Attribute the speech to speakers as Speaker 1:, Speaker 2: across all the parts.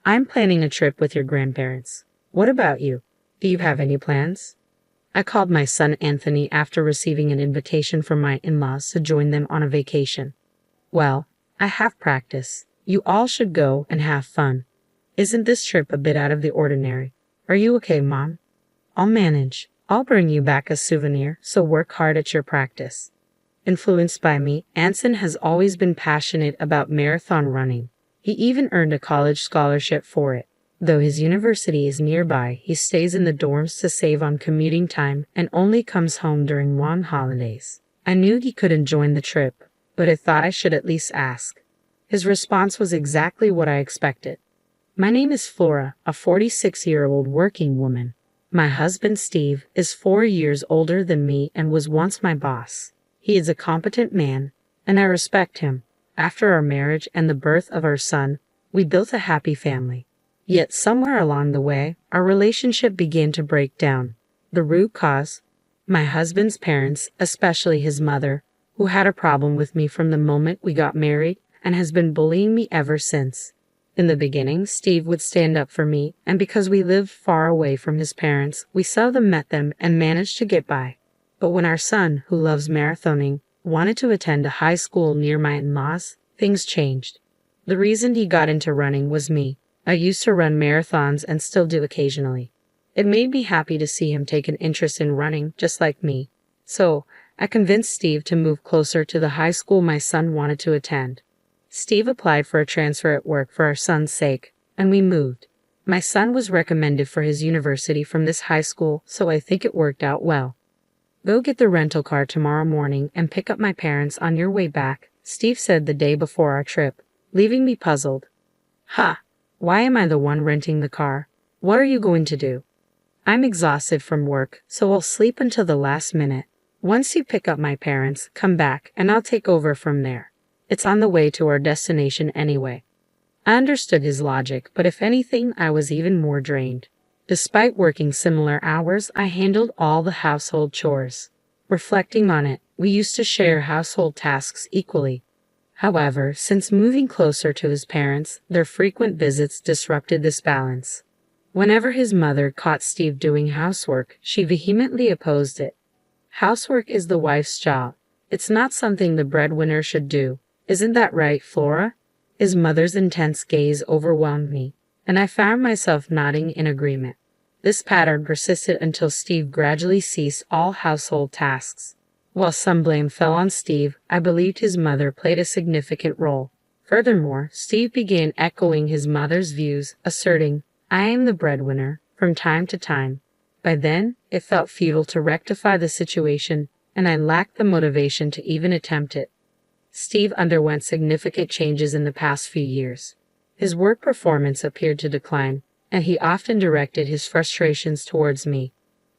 Speaker 1: I'm planning a trip with your grandparents. What about you? Do you have any plans? I called my son Anthony after receiving an invitation from my in-laws to join them on a vacation. Well, I have practice. You all should go and have fun. Isn't this trip a bit out of the ordinary? Are you okay, Mom? I'll manage. I'll bring you back a souvenir, so work hard at your practice. Influenced by me, Anson has always been passionate about marathon running. He even earned a college scholarship for it. Though his university is nearby, he stays in the dorms to save on commuting time and only comes home during long holidays. I knew he couldn't join the trip, but I thought I should at least ask. His response was exactly what I expected. My name is Flora, a 46-year-old working woman. My husband Steve is 4 years older than me and was once my boss. He is a competent man, and I respect him. After our marriage and the birth of our son, we built a happy family. Yet somewhere along the way, our relationship began to break down. The root cause? My husband's parents, especially his mother, who had a problem with me from the moment we got married and has been bullying me ever since. In the beginning, Steve would stand up for me, and because we lived far away from his parents, we seldom met them and managed to get by. But when our son, who loves marathoning, wanted to attend a high school near my in-laws, things changed. The reason he got into running was me. I used to run marathons and still do occasionally. It made me happy to see him take an interest in running, just like me. So, I convinced Steve to move closer to the high school my son wanted to attend. Steve applied for a transfer at work for our son's sake, and we moved. My son was recommended for his university from this high school, so I think it worked out well. Go get the rental car tomorrow morning and pick up my parents on your way back, Steve said the day before our trip, leaving me puzzled. Ha! Why am I the one renting the car? What are you going to do? I'm exhausted from work, so I'll sleep until the last minute. Once you pick up my parents, come back, and I'll take over from there. It's on the way to our destination anyway. I understood his logic, but if anything, I was even more drained. Despite working similar hours, I handled all the household chores. Reflecting on it, we used to share household tasks equally. However, since moving closer to his parents, their frequent visits disrupted this balance. Whenever his mother caught Steve doing housework, she vehemently opposed it. Housework is the wife's job. It's not something the breadwinner should do. Isn't that right, Flora? His mother's intense gaze overwhelmed me, and I found myself nodding in agreement. This pattern persisted until Steve gradually ceased all household tasks. While some blame fell on Steve, I believed his mother played a significant role. Furthermore, Steve began echoing his mother's views, asserting, "I am the breadwinner," from time to time. By then, it felt futile to rectify the situation, and I lacked the motivation to even attempt it. Steve underwent significant changes in the past few years. His work performance appeared to decline, and he often directed his frustrations towards me.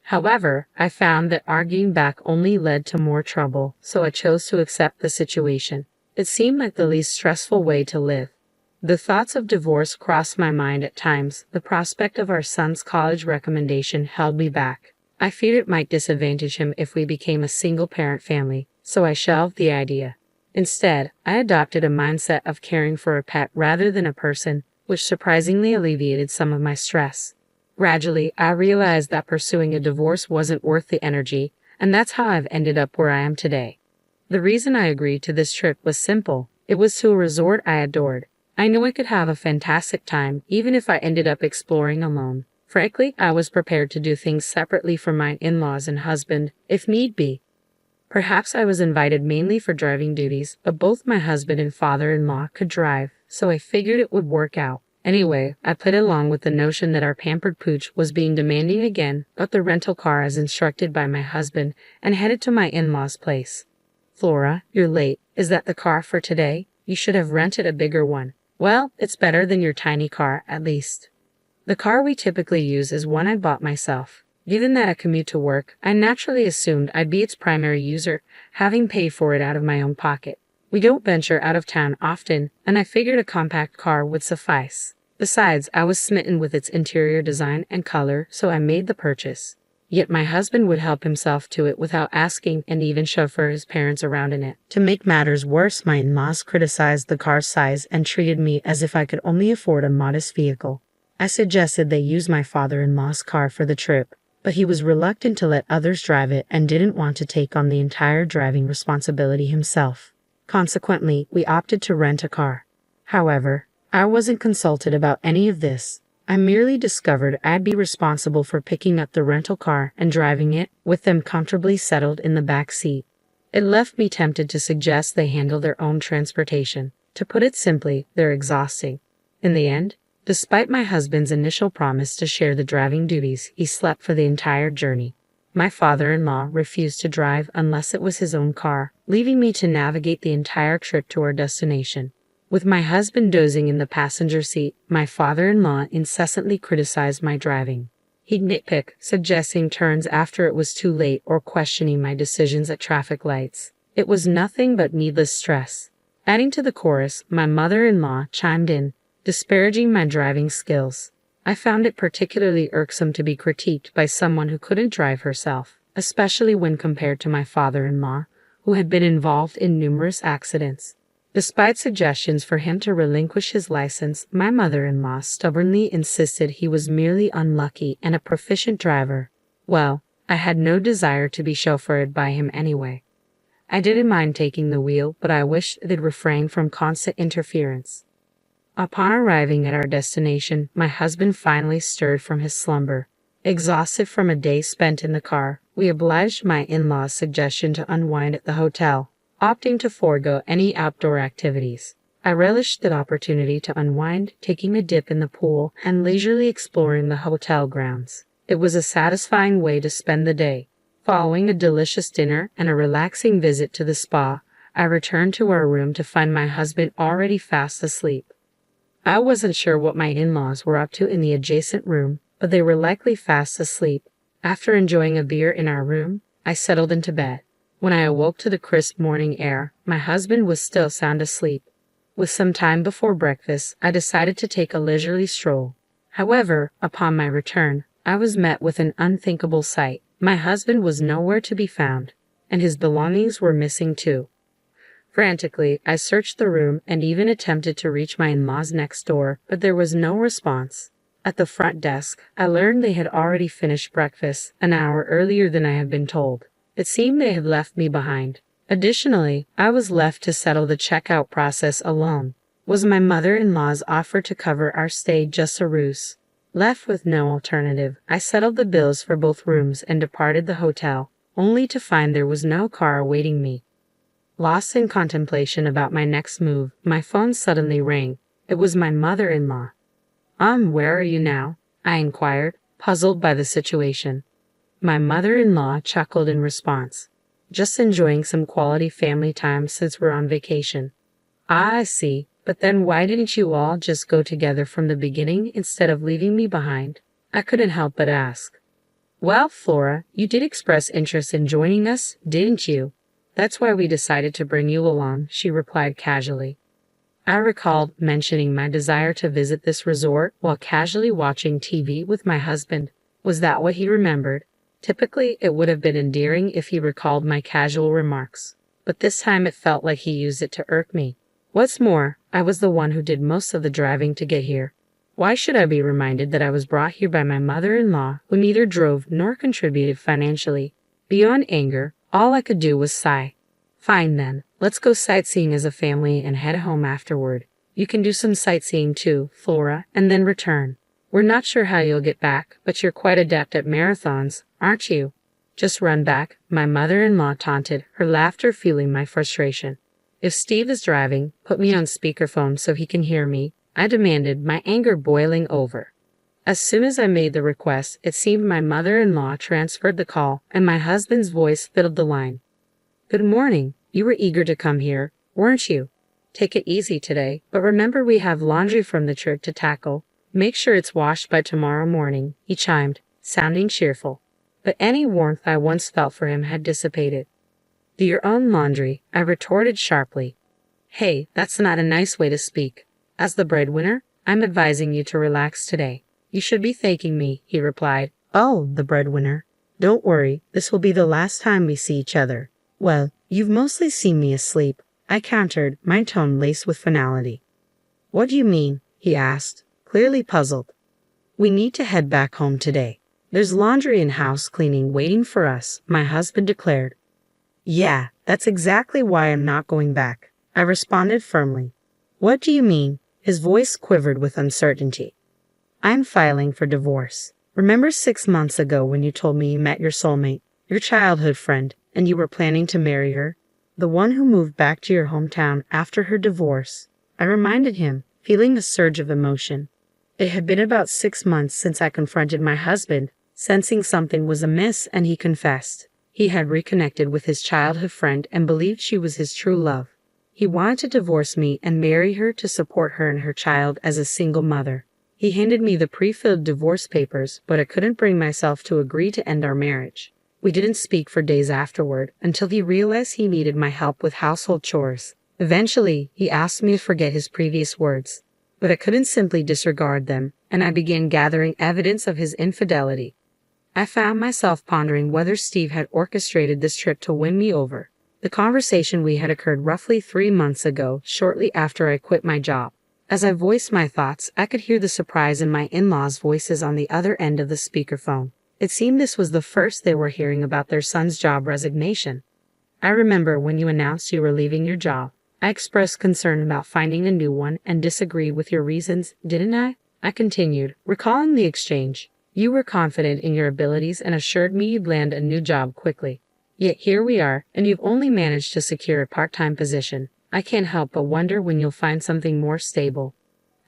Speaker 1: However, I found that arguing back only led to more trouble, so I chose to accept the situation. It seemed like the least stressful way to live. The thoughts of divorce crossed my mind at times. The prospect of our son's college recommendation held me back. I feared it might disadvantage him if we became a single-parent family, so I shelved the idea. Instead, I adopted a mindset of caring for a pet rather than a person, which surprisingly alleviated some of my stress. Gradually, I realized that pursuing a divorce wasn't worth the energy, and that's how I've ended up where I am today. The reason I agreed to this trip was simple. It was to a resort I adored. I knew I could have a fantastic time, even if I ended up exploring alone. Frankly, I was prepared to do things separately from my in-laws and husband, if need be. Perhaps I was invited mainly for driving duties, but both my husband and father-in-law could drive, so I figured it would work out. Anyway, I played along with the notion that our pampered pooch was being demanding again, got the rental car as instructed by my husband, and headed to my in-laws' place. "Flora, you're late. Is that the car for today? You should have rented a bigger one." "Well, it's better than your tiny car, at least." The car we typically use is one I bought myself. Given that I commute to work, I naturally assumed I'd be its primary user, having paid for it out of my own pocket. We don't venture out of town often, and I figured a compact car would suffice. Besides, I was smitten with its interior design and color, so I made the purchase. Yet my husband would help himself to it without asking and even chauffeur his parents around in it. To make matters worse, my in-laws criticized the car's size and treated me as if I could only afford a modest vehicle. I suggested they use my father-in-law's car for the trip, but he was reluctant to let others drive it and didn't want to take on the entire driving responsibility himself. Consequently, we opted to rent a car. However, I wasn't consulted about any of this. I merely discovered I'd be responsible for picking up the rental car and driving it, with them comfortably settled in the back seat. It left me tempted to suggest they handle their own transportation. To put it simply, they're exhausting. In the end, despite my husband's initial promise to share the driving duties, he slept for the entire journey. My father-in-law refused to drive unless it was his own car, leaving me to navigate the entire trip to our destination. With my husband dozing in the passenger seat, my father-in-law incessantly criticized my driving. He'd nitpick, suggesting turns after it was too late or questioning my decisions at traffic lights. It was nothing but needless stress. Adding to the chorus, my mother-in-law chimed in, disparaging my driving skills. I found it particularly irksome to be critiqued by someone who couldn't drive herself, especially when compared to my father-in-law, who had been involved in numerous accidents. Despite suggestions for him to relinquish his license, my mother-in-law stubbornly insisted he was merely unlucky and a proficient driver. Well, I had no desire to be chauffeured by him anyway. I didn't mind taking the wheel, but I wished they'd refrain from constant interference. Upon arriving at our destination, my husband finally stirred from his slumber. Exhausted from a day spent in the car, we obliged my in-law's suggestion to unwind at the hotel, opting to forego any outdoor activities. I relished the opportunity to unwind, taking a dip in the pool and leisurely exploring the hotel grounds. It was a satisfying way to spend the day. Following a delicious dinner and a relaxing visit to the spa, I returned to our room to find my husband already fast asleep. I wasn't sure what my in-laws were up to in the adjacent room, but they were likely fast asleep. After enjoying a beer in our room, I settled into bed. When I awoke to the crisp morning air, my husband was still sound asleep. With some time before breakfast, I decided to take a leisurely stroll. However, upon my return, I was met with an unthinkable sight. My husband was nowhere to be found, and his belongings were missing too. Frantically, I searched the room and even attempted to reach my in-laws next door, but there was no response. At the front desk, I learned they had already finished breakfast an hour earlier than I had been told. It seemed they had left me behind. Additionally, I was left to settle the checkout process alone. Was my mother-in-law's offer to cover our stay just a ruse? Left with no alternative, I settled the bills for both rooms and departed the hotel, only to find there was no car awaiting me. Lost in contemplation about my next move, my phone suddenly rang. It was my mother-in-law. Where are you now?" I inquired, puzzled by the situation. My mother-in-law chuckled in response. "Just enjoying some quality family time since we're on vacation." "Ah, I see. But then why didn't you all just go together from the beginning instead of leaving me behind?" I couldn't help but ask. "Well, Flora, you did express interest in joining us, didn't you? That's why we decided to bring you along," she replied casually. I recalled mentioning my desire to visit this resort while casually watching TV with my husband. Was that what he remembered? Typically, it would have been endearing if he recalled my casual remarks, but this time it felt like he used it to irk me. What's more, I was the one who did most of the driving to get here. Why should I be reminded that I was brought here by my mother-in-law, who neither drove nor contributed financially? Beyond anger, all I could do was sigh. "Fine then, let's go sightseeing as a family and head home afterward. You can do some sightseeing too, Flora, and then return. We're not sure how you'll get back, but you're quite adept at marathons, aren't you?" "Just run back," my mother-in-law taunted, her laughter fueling my frustration. "If Steve is driving, put me on speakerphone so he can hear me," I demanded, my anger boiling over. As soon as I made the request, it seemed my mother-in-law transferred the call, and my husband's voice filled the line. "Good morning. You were eager to come here, weren't you? Take it easy today, but remember we have laundry from the trip to tackle. Make sure it's washed by tomorrow morning," he chimed, sounding cheerful. But any warmth I once felt for him had dissipated. "Do your own laundry," I retorted sharply. "Hey, that's not a nice way to speak. As the breadwinner, I'm advising you to relax today. You should be thanking me," he replied. "Oh, the breadwinner. Don't worry, this will be the last time we see each other. Well, you've mostly seen me asleep, I countered, my tone laced with finality. What do you mean? He asked, clearly puzzled. We need to head back home today. There's laundry and house cleaning waiting for us, my husband declared. Yeah, that's exactly why I'm not going back, I responded firmly. What do you mean? His voice quivered with uncertainty. I'm filing for divorce. Remember 6 months ago when you told me you met your soulmate, your childhood friend, and you were planning to marry her? The one who moved back to your hometown after her divorce. I reminded him, feeling a surge of emotion. It had been about 6 months since I confronted my husband, sensing something was amiss, and he confessed. He had reconnected with his childhood friend and believed she was his true love. He wanted to divorce me and marry her to support her and her child as a single mother. He handed me the pre-filled divorce papers, but I couldn't bring myself to agree to end our marriage. We didn't speak for days afterward until he realized he needed my help with household chores. Eventually, he asked me to forget his previous words, but I couldn't simply disregard them, and I began gathering evidence of his infidelity. I found myself pondering whether Steve had orchestrated this trip to win me over. The conversation we had occurred roughly 3 months ago, shortly after I quit my job. As I voiced my thoughts, I could hear the surprise in my in-laws' voices on the other end of the speakerphone. It seemed this was the first they were hearing about their son's job resignation. I remember when you announced you were leaving your job. I expressed concern about finding a new one and disagreed with your reasons, didn't I? I continued, recalling the exchange. You were confident in your abilities and assured me you'd land a new job quickly. Yet here we are, and you've only managed to secure a part-time position. I can't help but wonder when you'll find something more stable.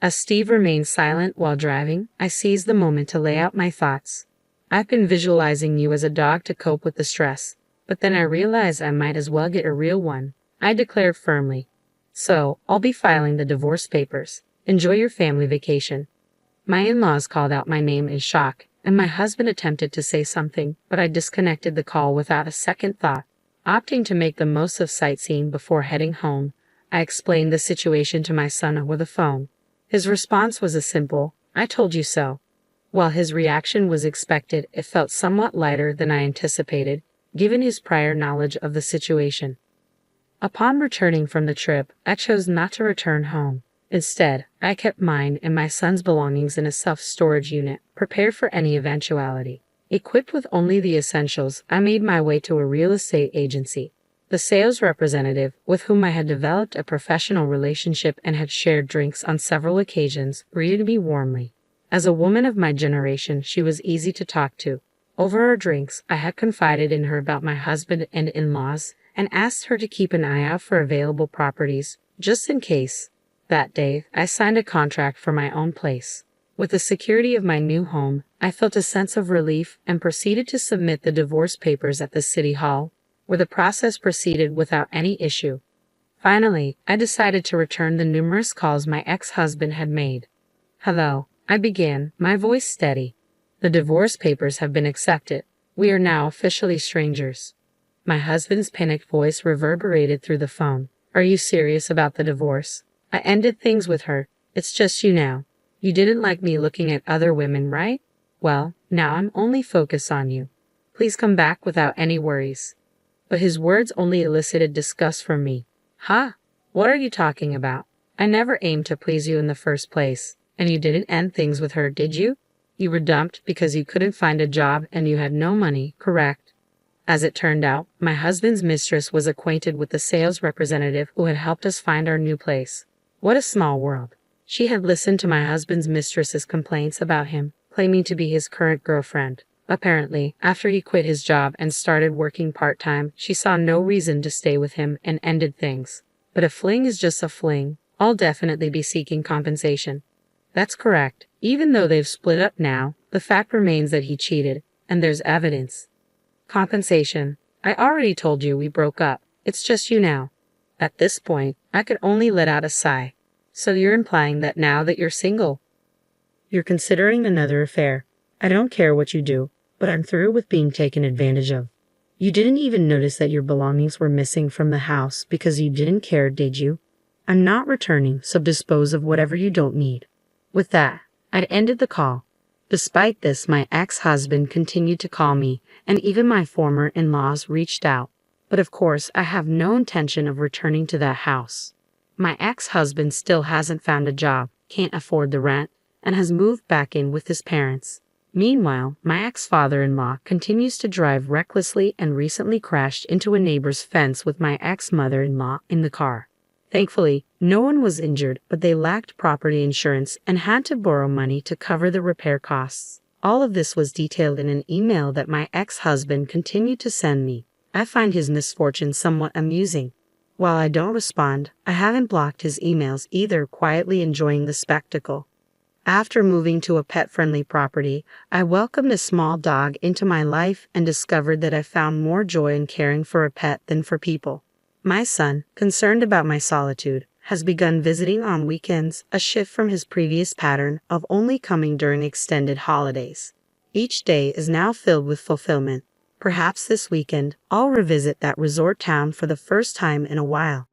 Speaker 1: As Steve remained silent while driving, I seized the moment to lay out my thoughts. I've been visualizing you as a dog to cope with the stress, but then I realized I might as well get a real one, I declared firmly. So, I'll be filing the divorce papers. Enjoy your family vacation. My in-laws called out my name in shock, and my husband attempted to say something, but I disconnected the call without a second thought. Opting to make the most of sightseeing before heading home, I explained the situation to my son over the phone. His response was a simple, "I told you so." While his reaction was expected, it felt somewhat lighter than I anticipated, given his prior knowledge of the situation. Upon returning from the trip, I chose not to return home. Instead, I kept mine and my son's belongings in a self-storage unit, prepared for any eventuality. Equipped with only the essentials, I made my way to a real estate agency. The sales representative, with whom I had developed a professional relationship and had shared drinks on several occasions, greeted me warmly. As a woman of my generation, she was easy to talk to. Over our drinks, I had confided in her about my husband and in-laws, and asked her to keep an eye out for available properties, just in case. That day, I signed a contract for my own place. With the security of my new home, I felt a sense of relief and proceeded to submit the divorce papers at the city hall, where the process proceeded without any issue. Finally, I decided to return the numerous calls my ex-husband had made. "Hello," I began, my voice steady. "The divorce papers have been accepted. We are now officially strangers." My husband's panicked voice reverberated through the phone. "Are you serious about the divorce? I ended things with her. It's just you now. You didn't like me looking at other women, right? Well, now I'm only focused on you. Please come back without any worries." But his words only elicited disgust from me. "Huh? What are you talking about? I never aimed to please you in the first place. And you didn't end things with her, did you? You were dumped because you couldn't find a job and you had no money, correct?" As it turned out, my husband's mistress was acquainted with the sales representative who had helped us find our new place. What a small world. She had listened to my husband's mistress's complaints about him, claiming to be his current girlfriend. Apparently, after he quit his job and started working part-time, she saw no reason to stay with him and ended things. But a fling is just a fling. I'll definitely be seeking compensation. That's correct. Even though they've split up now, the fact remains that he cheated, and there's evidence. Compensation. I already told you we broke up. It's just you now. At this point, I could only let out a sigh. So you're implying that now that you're single, you're considering another affair. I don't care what you do, but I'm through with being taken advantage of. You didn't even notice that your belongings were missing from the house because you didn't care, did you? I'm not returning, so dispose of whatever you don't need. With that, I'd ended the call. Despite this, my ex-husband continued to call me, and even my former in-laws reached out. But of course, I have no intention of returning to that house. My ex-husband still hasn't found a job, can't afford the rent, and has moved back in with his parents. Meanwhile, my ex-father-in-law continues to drive recklessly and recently crashed into a neighbor's fence with my ex-mother-in-law in the car. Thankfully, no one was injured, but they lacked property insurance and had to borrow money to cover the repair costs. All of this was detailed in an email that my ex-husband continued to send me. I find his misfortune somewhat amusing. While I don't respond, I haven't blocked his emails either, quietly enjoying the spectacle. After moving to a pet-friendly property, I welcomed a small dog into my life and discovered that I found more joy in caring for a pet than for people. My son, concerned about my solitude, has begun visiting on weekends, a shift from his previous pattern of only coming during extended holidays. Each day is now filled with fulfillment. Perhaps this weekend, I'll revisit that resort town for the first time in a while.